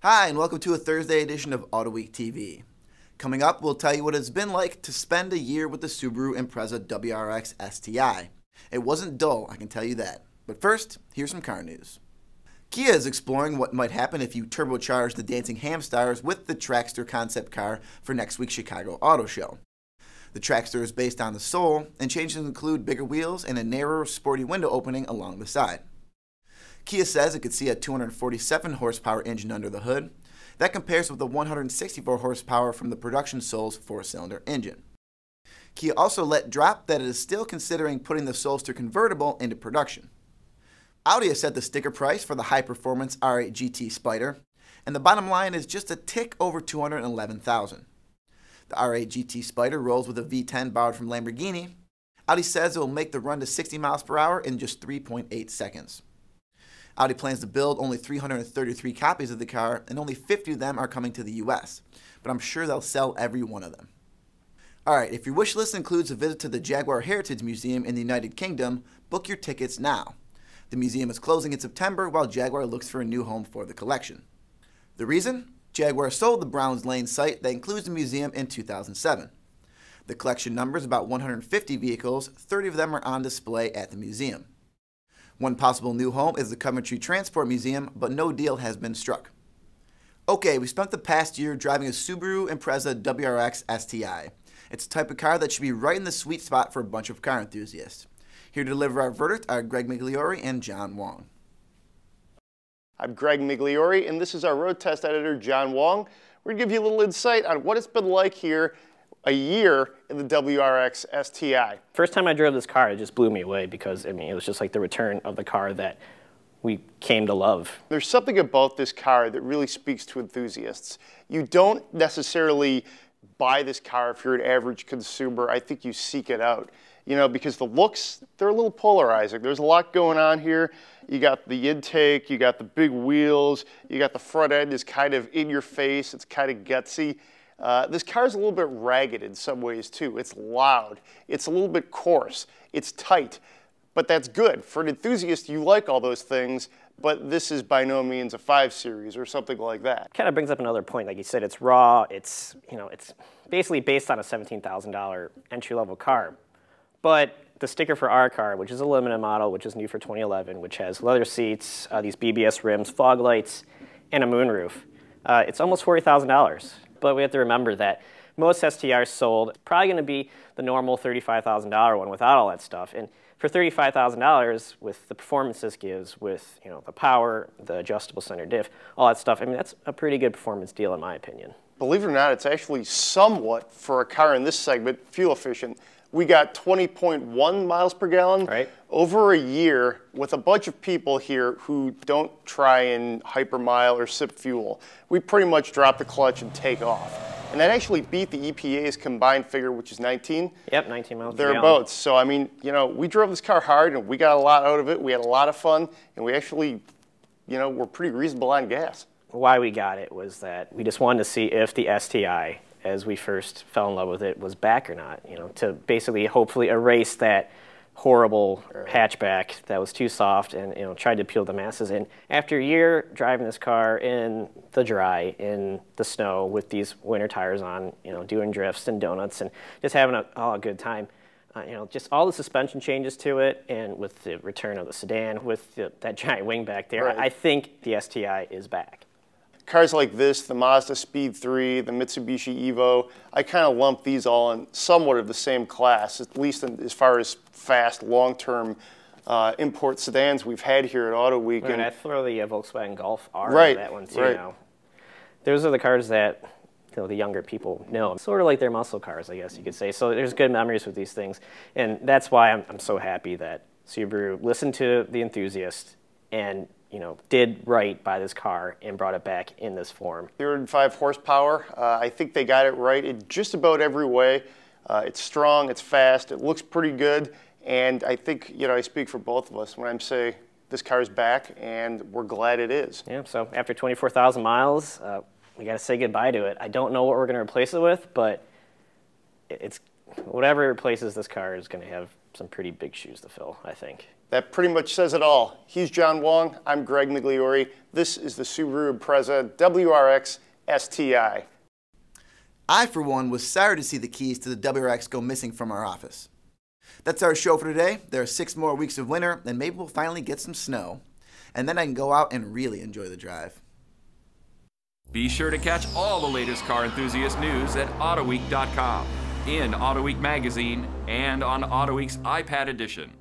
Hi, and welcome to a Thursday edition of Autoweek TV. Coming up, we'll tell you what it's been like to spend a year with the Subaru Impreza WRX STI. It wasn't dull, I can tell you that. But first, here's some car news. Kia is exploring what might happen if you turbocharge the dancing Hamstars with the Trackster concept car for next week's Chicago Auto Show. The Trackster is based on the Soul, and changes include bigger wheels and a narrower, sporty window opening along the side. Kia says it could see a 247 horsepower engine under the hood. That compares with the 164 horsepower from the production Soul's four-cylinder engine. Kia also let drop that it is still considering putting the Soulster convertible into production. Audi has set the sticker price for the high-performance R8 GT Spyder, and the bottom line is just a tick over $211,000. The R8 GT Spyder rolls with a V10 borrowed from Lamborghini. Audi says it will make the run to 60 miles per hour in just 3.8 seconds. Audi plans to build only 333 copies of the car, and only 50 of them are coming to the US, but I'm sure they'll sell every one of them. Alright, if your wish list includes a visit to the Jaguar Heritage Museum in the United Kingdom, book your tickets now. The museum is closing in September while Jaguar looks for a new home for the collection. The reason? Jaguar sold the Browns Lane site that includes the museum in 2007. The collection numbers about 150 vehicles, 30 of them are on display at the museum. One possible new home is the Coventry Transport Museum, but no deal has been struck. Okay, we spent the past year driving a Subaru Impreza WRX STI. It's a type of car that should be right in the sweet spot for a bunch of car enthusiasts. Here to deliver our verdict are Greg Migliori and John Wong. I'm Greg Migliori, and this is our road test editor, John Wong. We're going to give you a little insight on what it's been like here a year in the WRX STI. First time I drove this car, it just blew me away because, I mean, it was just like the return of the car that we came to love. There's There's something about this car that really speaks to enthusiasts. You don't necessarily buy this car if you're an average consumer. I think you seek it out, you know, because the looks, they're a little polarizing. There's a lot going on here. You got the intake, you got the big wheels, you got the front end is kind of in your face, it's kind of gutsy. This car's a little bit ragged in some ways too. It's loud, it's a little bit coarse, it's tight, but that's good. For an enthusiast, you like all those things, but this is by no means a 5 Series or something like that. kind of brings up another point. Like you said, it's raw. It's, you know, it's basically based on a $17,000 entry-level car. But the sticker for our car, which is a limited model, which is new for 2011, which has leather seats, these BBS rims, fog lights, and a moonroof, it's almost $40,000. But we have to remember that most STRs sold probably going to be the normal $35,000 one without all that stuff. And for $35,000, with the performance this gives, with, you know, the power, the adjustable center diff, all that stuff, I mean, that's a pretty good performance deal in my opinion. Believe it or not, it's actually somewhat, for a car in this segment, fuel efficient. We got 20.1 miles per gallon over a year with a bunch of people here who don't try and hypermile or sip fuel. We pretty much drop the clutch and take off. And that actually beat the EPA's combined figure, which is 19. Yep, 19 miles per gallon. Thereabouts. So, I mean, you know, we drove this car hard and we got a lot out of it. We had a lot of fun, and we actually, you know, were pretty reasonable on gas. Why we got it was that we just wanted to see if the STI, as we first fell in love with it, was back or not, you know, to basically hopefully erase that horrible hatchback that was too soft and, you know, tried to appeal to the masses. And after a year driving this car in the dry, in the snow, with these winter tires on, you know, doing drifts and donuts and just having a good time, you know, just all the suspension changes to it, and with the return of the sedan, with that giant wing back there, I think the STI is back. Cars like this, the Mazda Speed 3, the Mitsubishi Evo, I kind of lump these all in somewhat of the same class, at least as far as fast, long-term import sedans we've had here at Auto Week. And I throw the Volkswagen Golf R in that one too. Now, those are the cars that, you know, the younger people know. Sort of like their muscle cars, I guess you could say. So there's good memories with these things, and that's why I'm so happy that Subaru listened to the enthusiast and, you know, did right by this car and brought it back in this form. 305 horsepower. I think they got it right in just about every way. It's strong, it's fast, it looks pretty good, and I think, you know, I speak for both of us when I say this car's back, and we're glad it is. Yeah, so after 24,000 miles, we got to say goodbye to it. I don't know what we're going to replace it with, but it's whatever replaces this car is going to have some pretty big shoes to fill, I think. That pretty much says it all. He's John Wong. I'm Greg Migliori. This is the Subaru Impreza WRX STI. I, for one, was sorry to see the keys to the WRX go missing from our office. That's our show for today. There are 6 more weeks of winter, and maybe we'll finally get some snow. And then I can go out and really enjoy the drive. Be sure to catch all the latest car enthusiast news at Autoweek.com, in Autoweek magazine, and on Autoweek's iPad edition.